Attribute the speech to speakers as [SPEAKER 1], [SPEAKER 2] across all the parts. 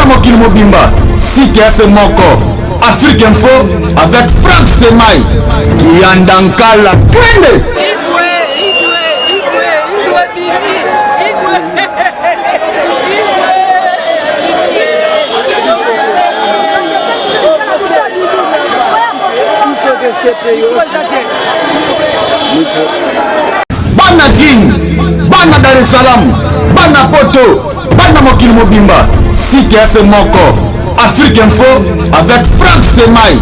[SPEAKER 1] Mokil Mobimba, CKF Moko, Afrique Info avec Franck Stemai, Yandankala, Twende. Bana King, Bana Dar es Salaam, Bana Poto, Bana Mokil Mobimba, CKF Moko, Afrique Info avec Franck Stemai,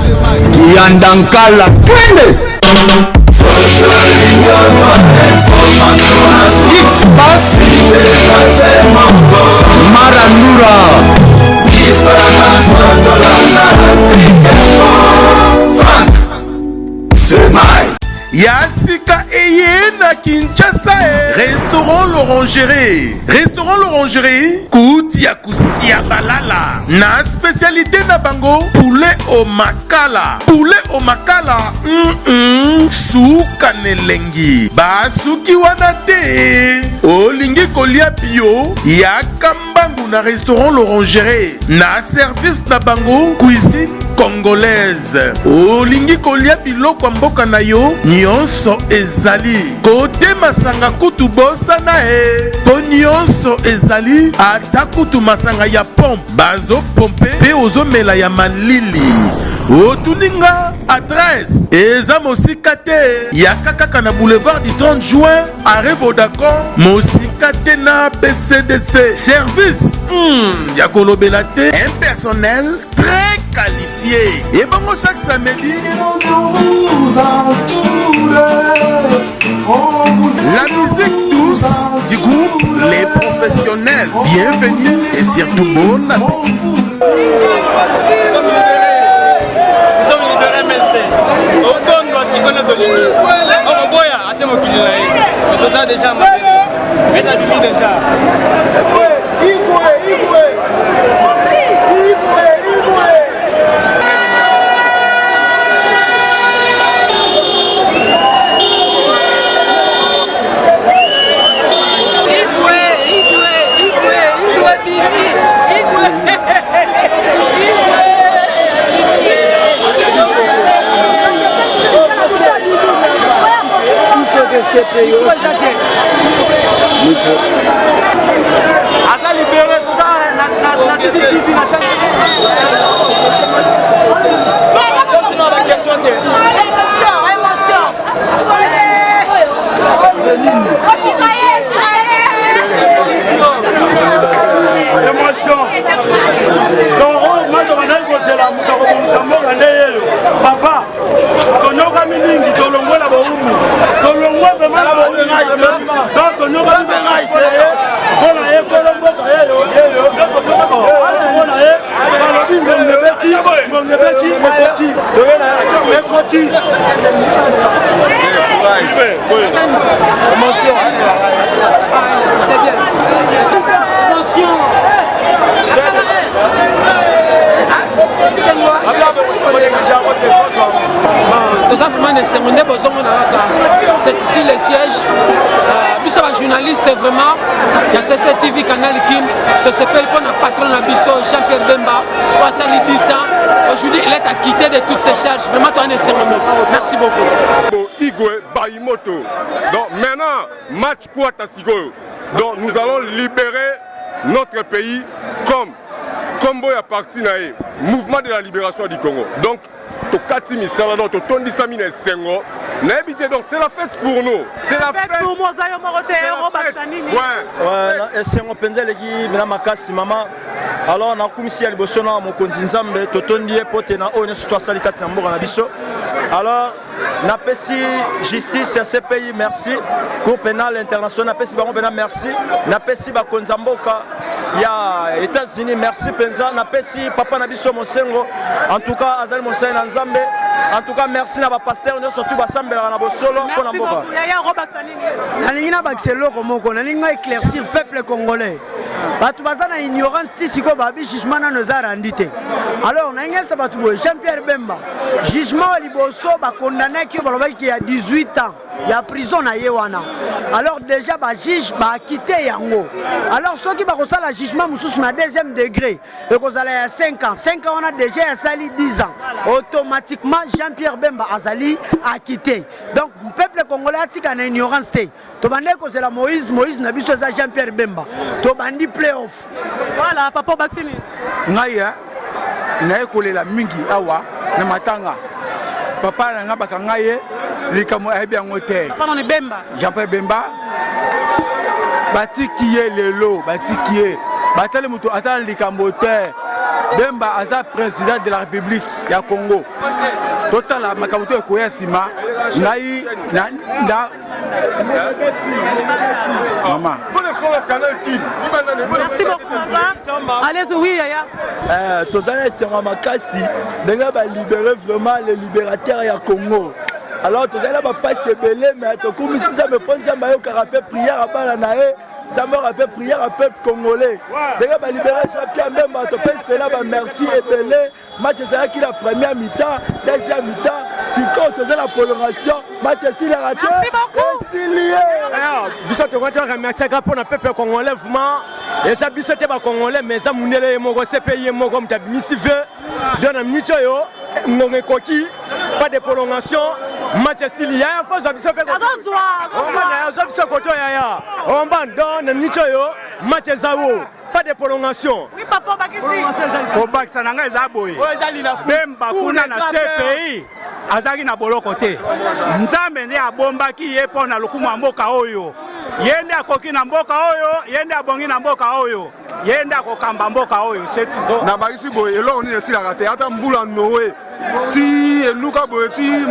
[SPEAKER 1] Yandankala, Twende. X-Bass, Marandura, Franck Stemai.
[SPEAKER 2] Yasika Eye na Kinshasa, Restaurant l'Orangerie. Restaurant l'Orangerie, Koutia Kusia Balala. Na spécialité na bango, poulet au makala. Poulet au makala, Souka nelengi. Basuki wanate. Olingi kolia bio, Yakambangu na Restaurant l'Orangerie. Na service na bango, cuisine congolaise. Olingi kolia biloko mboka na yo, nyonso ezali. Kote masanga kutu bosa na po nyonso ezali. Ata kutu masanga ya pompe, bazo pompe pe ozomela ya malili. Otuninga adresse eza mosika te ya kaka na boulevard du 30 juin arrêt Vodacom, mosika te na BCDC. Service ya kolobela te, un personnel très qualifié. Et bon, chaque samedi, la musique douce du groupe Les Professionnels. Bienvenue et surtout bon appétit.
[SPEAKER 3] Nous sommes libérés, merci. On donne aussi qu'on a donné. On boya, assez mobile là. On doit déjà manger. Mais la nuit déjà.
[SPEAKER 4] Asa libéré tout ça na CCTV na chaîne. Maintenant la question de émotion. Donc moi je m'en vais causer la muta ko bonsambo ndeyo. Papa, tonoka miningi tolongwela baumu. Tolongwa vraiment la baumu. Donc tonoka miningi bona ye kolomboka yeyo. Donc tonoka bona ye balobi ngebeti ekoki. Émotion. C'est bien. Émotion.
[SPEAKER 5] C'est ici le siège. Nous sommes journalistes, c'est vraiment. Il y a CCTV Canal Kim. Je s'appelle pour notre patron Nabiso, Jean-Pierre Bemba. Aujourd'hui, il est acquitté de toutes ses charges. Vraiment, toi, un serment. Merci beaucoup.
[SPEAKER 6] Igwe Baimoto. Donc maintenant, match Kouatasigo. Donc nous allons libérer notre pays comme Combo à parti nae mouvement de la libération du Congo. Donc to kati misala donc to tondi samine sengo na habité donc c'est la fête pour nous. C'est la fête pour moi ça yo morote robasanini. Ouais,
[SPEAKER 7] et sengo penzele ki mina makasi mama. Alors na kumisi ya liboso na mokonzi nzambe to tondi epote na one so sali kati na mboka na biso. Alors na pesi justice à ces pays merci. Cour pénale internationale na pesi bango pena merci. Na pesi ba konzamboka ya États-Unis merci penza na pesi papa na biso mosengo en tout cas azali mosai na nzambe en tout cas merci na ba pasteur no surtout ba sambela na bosolo pour na mboka
[SPEAKER 4] na lingina ba xeloko moko na linga éclaircir peuple congolais batu bazana ignorant tisiko babi jugement na nos arandité alors na ngel sa batu Jean-Pierre Bemba jugement liboso ba condamné ki ba lobaki ya 18 ans
[SPEAKER 8] il y a prison na yewana. Alors déjà ba juge ba quitté yango. Alors ceux qui ba ko sala jugement mususu na deuxième degré et ko sala ya 5 ans. 5 ans on a déjà sali 10 ans. Automatiquement Jean-Pierre Bemba Azali a quitté. Donc le peuple congolais a tika na ignorance té. To bande ko c'est la Moïse na biso za Jean-Pierre Bemba. To bandi playoff.
[SPEAKER 9] Voilà papa Baxini.
[SPEAKER 10] Ngaya na ekolela mingi awa na matanga. Papa na nga bakanga ye likamo ayebi yango te.
[SPEAKER 9] Papa ni Bemba.
[SPEAKER 10] Jean-Pierre Bemba batiki ye lelo batiki ye batale mutu atala likambo te. Bemba aza président de la République ya Congo. Total makambo to ekoya sima ngai na maman.
[SPEAKER 9] Merci beaucoup papa. Allez oui Yaya.
[SPEAKER 7] Tozana sera makasi ndenge ba libérer vraiment les libérateurs ya Congo. Alors tozana ba passer belé mais to komisi ça me pose ça mayo karapé prière à bala nae. Ça me rappelle prière à peuple congolais. Déjà, bah libérer Jean-Pierre Bemba, tu peux cela, bah merci et belé. Match c'est qui la première mi-temps, deuxième mi-temps. Si quand tu as la prolongation, match c'est la raté.
[SPEAKER 9] Merci beaucoup.
[SPEAKER 7] C'est lié.
[SPEAKER 11] Alors, bisous te remercie remercier pour le peuple congolais vraiment. Et ça bisous te ba congolais mais ça munele moko CPI moko mtabimisi ve. Dona minute yo, ngongé koki, pas de prolongation. Match c'est lié. Faut ça bisous pe. On va dans Nichoyo, match Zawo, pas de prolongation.
[SPEAKER 9] Oui, papa, Bakisi.
[SPEAKER 10] Au bac, ça n'a pas été. Bemba kuna na CPI, azaki na boloko te. Nzambe ne abombaki ye pona lokumu mboka oyo. Yende akoki na mboka oyo, yende abongi na mboka oyo. Yende akokamba mboka oyo, c'est tout.
[SPEAKER 6] Na baisi boye elo ni esi la rate ata mbula noé. Ti eluka boye ti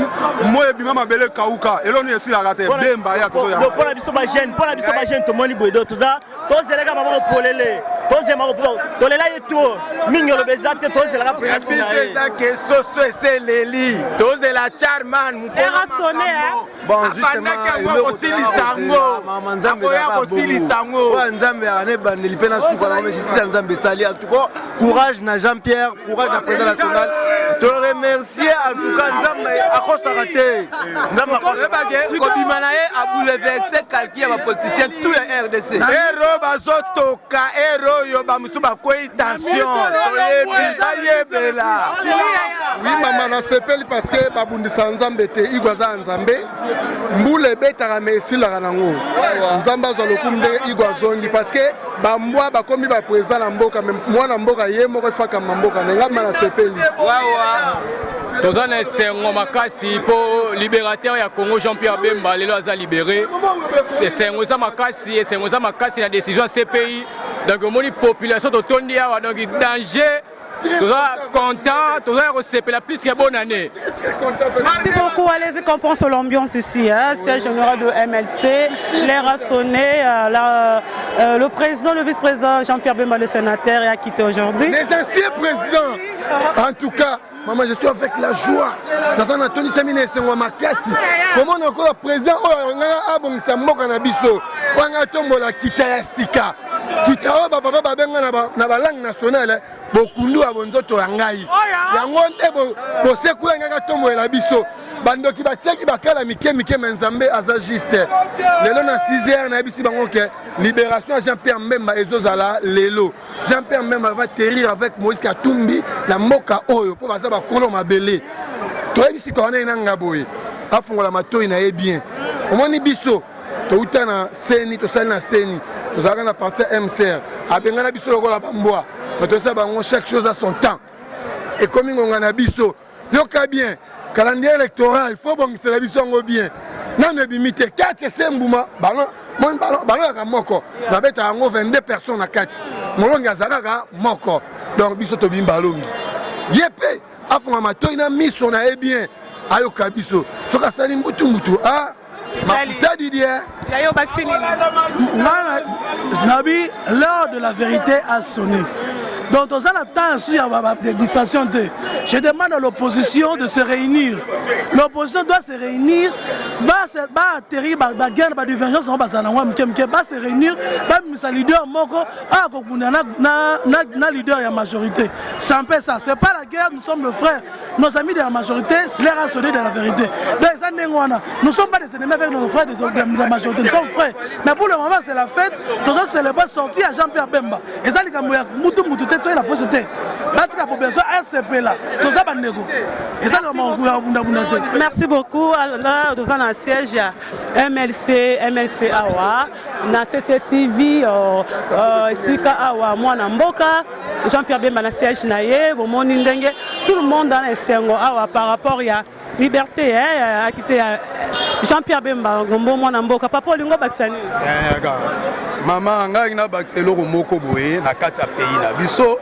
[SPEAKER 6] moye bima mabele kauka elo ni esi la rate Bemba ya to ya.
[SPEAKER 7] Pour la biso ba jeune to moni boye do to za to zelega mama polele. To zema ko to lela yeto mingo lo bezate to zelega presse.
[SPEAKER 10] C'est ça que soso c'est leli. To de la charman
[SPEAKER 9] Era sonné hein.
[SPEAKER 10] Bon justement ko tili sango.
[SPEAKER 7] Mama nzambe ko tili sango. Nzambe ane bandeli pena suka na justice nzambe sali en tout cas courage na Jean-Pierre, courage na président national. Te remercier en tout cas nzambe akosa raté. Nzambe akosa
[SPEAKER 10] ko bimanaye a bouleverser calquer ba politicien tout ya RDC. Ero bazotoka ero yo ba musuba ko tension.
[SPEAKER 6] Oui maman na sepeli parce que babundisa nzambe te igwaza nzambe mbule betaka mesi la kanango. Nzambe zo lokumde igwazongi parce que bambwa bakomi ba président na mboka même mwana mboka ye moko faka mboka ngamba na sepeli.
[SPEAKER 3] Tozana sengo makasi po libérateur ya Congo Jean-Pierre Bemba lelo aza libéré. C'est sengo za makasi et sengo za makasi la décision CPI. Donc moni population to tondi awa donc danger. Toza content, toza recépé plus que bonne année.
[SPEAKER 9] Merci beaucoup, allez-y qu'on pense à l'ambiance ici, hein. Siège général de MLC, l'air a sonné, le président, le vice-président Jean-Pierre Bemba, le sénateur, a quitté aujourd'hui.
[SPEAKER 6] Les anciens présidents, en tout cas, maman, je suis avec la joie. Dans un Anthony Semine, c'est moi ma classe. Comment on a encore le président, on a abongé Moka Nabiso, on a tombé la Kitaya Sika. Kitao, papa, na la langue nationale, beaucoup nous avons d'autres rangaï. Yangonde, pour ce coup, on a tombé la biso. Bando qui batia qui bakala mike menzambe azagiste. Lelo na 6h na bisi bango ke libération Jean-Pierre Bemba ezozala lelo. Jean-Pierre Bemba va terrir avec Moïse Katumbi na moka oyo po baza ba kolo mabele. To bisi ko na nga boye. Afungola matoi na ye bien. Omoni biso to uta na seni to sali na seni. To zaka na partie MCR. Abenga na biso lokola bamboa. Mais to sa bango chaque chose a son temps. Et comme on a biso yoka bien. Calendrier électoral, il faut que c'est la vision bien. Non, ne limite 4 Sembouma, ballon à Moko. On avait 22 personnes à 4. Molong Yazaka, Moko. Donc, biso to bim ballon. Yepé, afon ma toina mis son a bien. Ayo kabiso. Soka salim butu mutu. Ah, ma putain Didier.
[SPEAKER 9] Yayo Baxini.
[SPEAKER 4] Nabi, l'heure de la vérité a sonné. Donc dans un temps sur des distractions, je demande à l'opposition de se réunir. L'opposition doit se réunir, atterrir, guerre, divergence, va se réunir, va leader moko, leader de la majorité. C'est un peu ça. C'est pas la guerre, nous sommes nos frères, nos amis de la majorité, les rassonnés de la vérité. Nous ne sommes pas des ennemis avec nos frères de la majorité, nous sommes frères. Mais pour le moment, c'est la fête. Tout ça, c'est le pas sorti à Jean-Pierre Bemba. Et ça, les gars, la possibilité.
[SPEAKER 9] Merci beaucoup. Alors, nous avons un siège MLC Awa, na CCTV, Sika Awa, moi Namboka, Jean-Pierre Bemba na siège naye, tout le monde dans les Sengo Awa par rapport à liberté, à quitter Jean-Pierre Bemba, Gombo, moi Namboka, papa Lingo Baksani.
[SPEAKER 12] Maman, ngai na bakselo moko boye na kati ya pays na biso.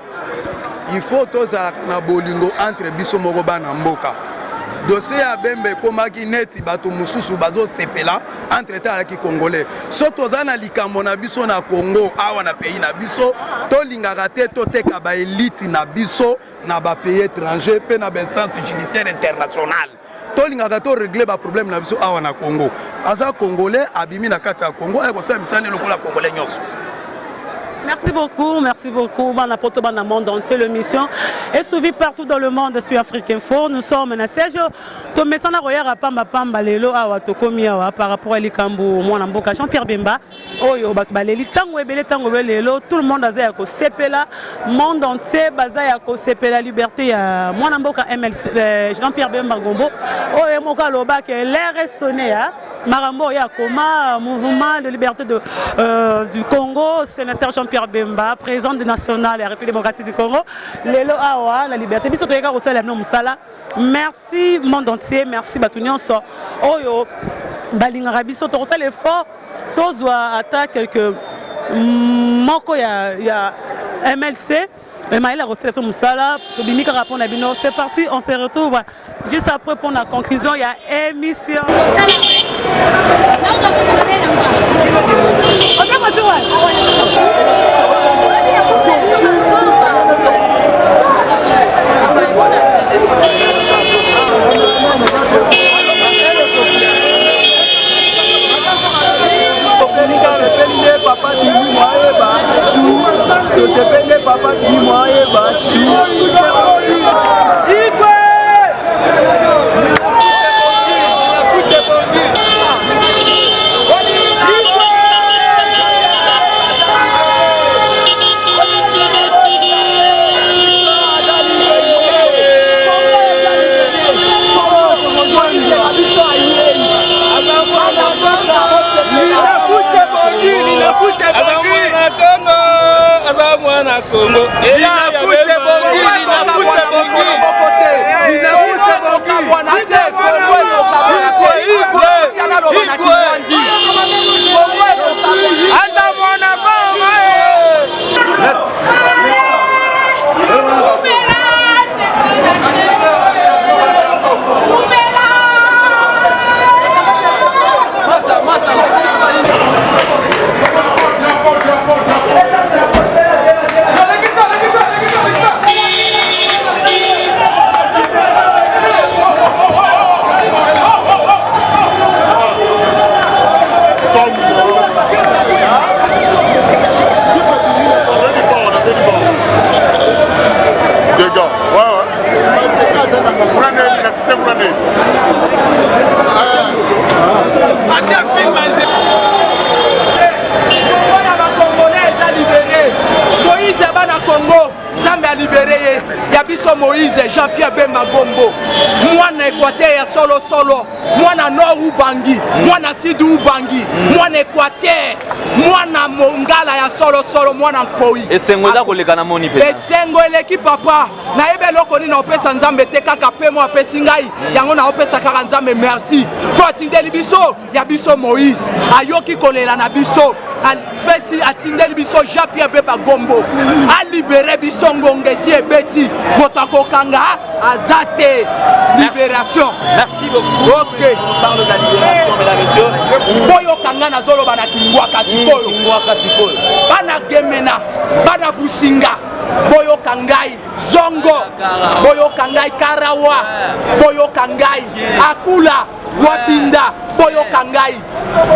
[SPEAKER 12] Il faut tozala na bolingo entre biso moko bana mboka. Dossier ya Bemba komaki neti bato mususu bazo sepela entre ta ki congolais. So tozana likambo na biso na Congo awa na pays na biso, to lingaka te to teka ba elite na biso na ba pays étranger pe na ba instance judiciaire internationale. To lingaka to régler ba problème na biso awa na Congo. Aza congolais abimi na kati ya Congo e ko sa misane lokola congolais nyonso.
[SPEAKER 9] Merci beaucoup. Bana poto bana monde entier l'émission est suivie partout dans le monde sur Afrique Info. Nous sommes na siège to mesana royera pamba lelo awa to komi awa par rapport à likambo mwana mboka Jean-Pierre Bemba oyo baleli tango ebele tango lelo tout le monde azaya ko sepela monde entier bazaya ko sepela liberté ya mwana mboka MLC Jean-Pierre Bemba Gombo oyo moka loba que l'air est sonné hein Marambo ya koma mouvement de liberté du Congo sénateur Jean-Pierre Bemba, président du national de la République démocratique du Congo, Lelo Awa, la liberté. Merci monde entier, merci Batunion so. Oyo, Balinga Rabiso, tu reçois l'effort, tous doivent attaquer quelques moko ya MLC. Mais Maïla reçoit son Moussala, c'est parti, on se retrouve juste après pour la conclusion, il y a émission.
[SPEAKER 7] Papa Bini Moaeba, chou, te Papa Bini Moaeba, chou.
[SPEAKER 13] Congo.
[SPEAKER 14] Moïse Jean-Pierre Bemba Gombo, mwana Équateur ya solo, mwana Nord Ubangi, mwana Sud Ubangi, mwana Équateur, mwana Mongala ya solo, mwana Nkoi.
[SPEAKER 13] Esengo za koleka na moni pe.
[SPEAKER 14] Esengo eleki papa, na yebe loko ni na opesa nzambe te kaka pe mo apesi ngai, yango na opesa kaka nzambe merci. Po atindeli biso ya biso Moïse, ayoki kolela na biso. Alpesi atindeli biso Jean-Pierre Bemba Gombo a libéré biso ngongesi ebeti motako kanga azate libération.
[SPEAKER 13] Merci beaucoup.
[SPEAKER 14] OK,
[SPEAKER 13] on parle de la libération mesdames et messieurs.
[SPEAKER 14] Boyo kanga na zolo bana kingwaka sikoyo bana gemena bana businga boyoka ngai zongo boyoka ngai karawa boyoka ngai akula wabinda boyoka ngai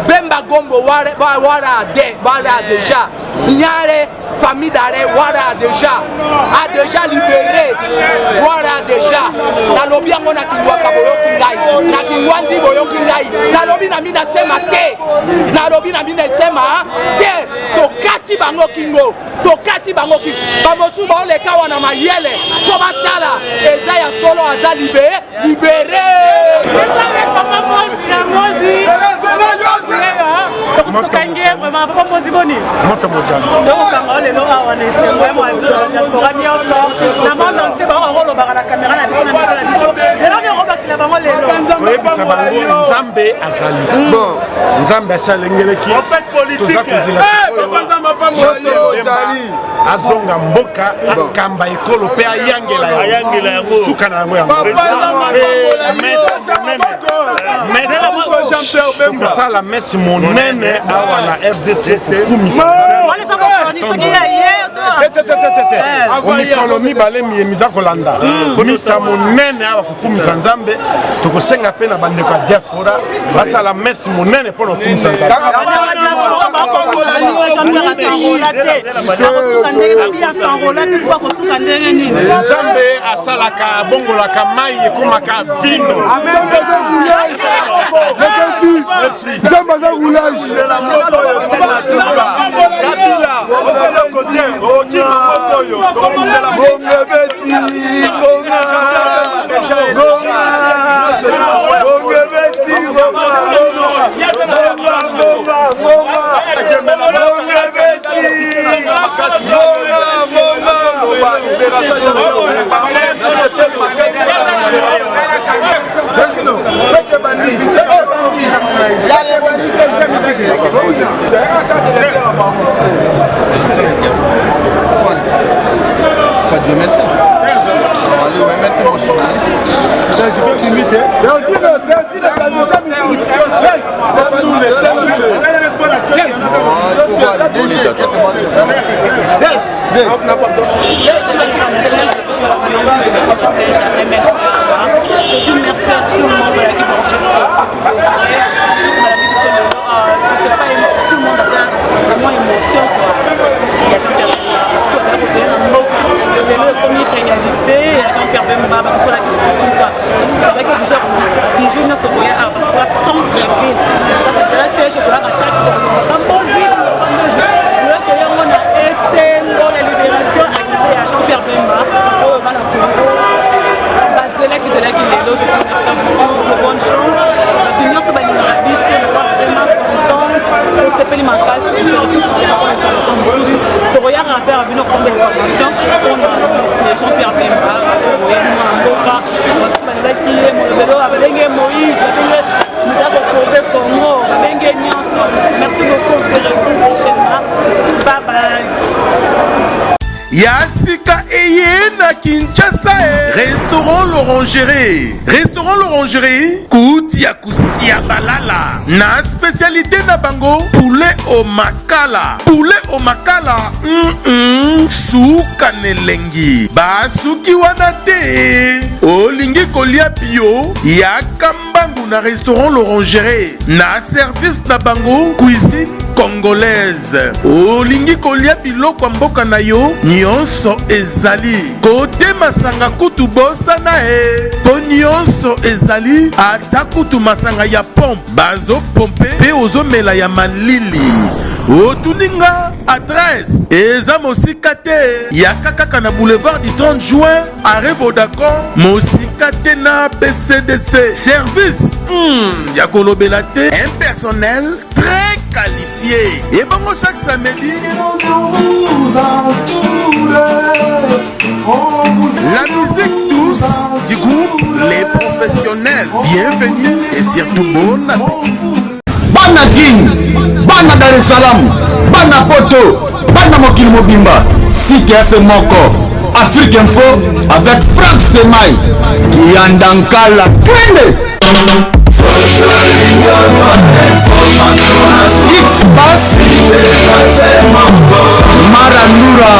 [SPEAKER 14] bemba gombo wara déjà nyare famille d'arrêt wara déjà libéré wara déjà nalobi yango na kingwaka boyoki ngai na kingwanzi boyoki ngai nalobi na mina sema te nalobi na mina sema te tokati bango kingo bamosu baoleka wana mayele po batala eza ya solo aza libéré
[SPEAKER 9] tokangie vraiment papa mozi boni tokokanga lelo awa na esengo ya mwazi diaspora nyonso na monde entier bango olobaka na caméra na biso na mikro na biso lelo nyokobakisila bango lelo
[SPEAKER 15] koyebisa bango nzambe azali bon nzambe asalengeleki toza kozela azonga mboka akamba ekolo mpe ayangela yango suka na yango kosala mesi monene awa na RDC kokumisa omikolo mibale miyemiza kolanda komisa monene awa kokumisa nzambe tokosenga mpe na bandeko ya diaspora basala mesi monene mpona kokumisa nzambe nzambe asalaka abongolaka mai ekomaka vino
[SPEAKER 12] nzambe aza roulage
[SPEAKER 1] Dieu merci. Allez, ouais, merci mon journaliste. Je vais filmer.
[SPEAKER 9] Jean-Pierre Bemba, la discussion, avec les jeunes se voyaient à sans rêver. Ça fait la siège à chaque fois. La libération arrivée à Jean-Pierre Bemba. Je te remercie à vous tous de bonnes choses. L'union se bat dans la vie, on va vraiment contente. On se fait les manquasses, on se retrouve chez la installation de Boulogne. Pour regarder à faire une autre information, on a Jean-Pierre Bemba, Mboka, Moïse, sauver Congo, merci beaucoup, on se retrouve prochainement. Bye bye.
[SPEAKER 2] Yasika Eye na Kinshasa Restaurant l'Orangerie Koutia Kusia Balala na spécialité na bango poulet au makala Suka nelengi Basuki wana te Olingi kolia bio Yaka mbangu na Restaurant l'Orangerie na service na bango cuisine congolaise Olingi kolia biloko mboka na yo nyonso ezali kote masanga kutu bosana po nyonso ezali ata kutu masanga ya pompe bazo pompe pe ozomela ya malili otuninga adresse eza mosika te ya kaka na boulevard du 30 juin arrêt Vodacom mosika te na BCDC service ya kolobela te un personnel très qualifié et bon chaque samedi la musique douce du groupe Les Professionnels. Bienvenue et surtout bon appétit.
[SPEAKER 1] Bana King, Bana Dar es Salaam, Bana Poto, Bana Mokil Mobimba, CKF Moko, Afrique Info avec Franck Stemai, Kiandankala Twende. X Bass Maranura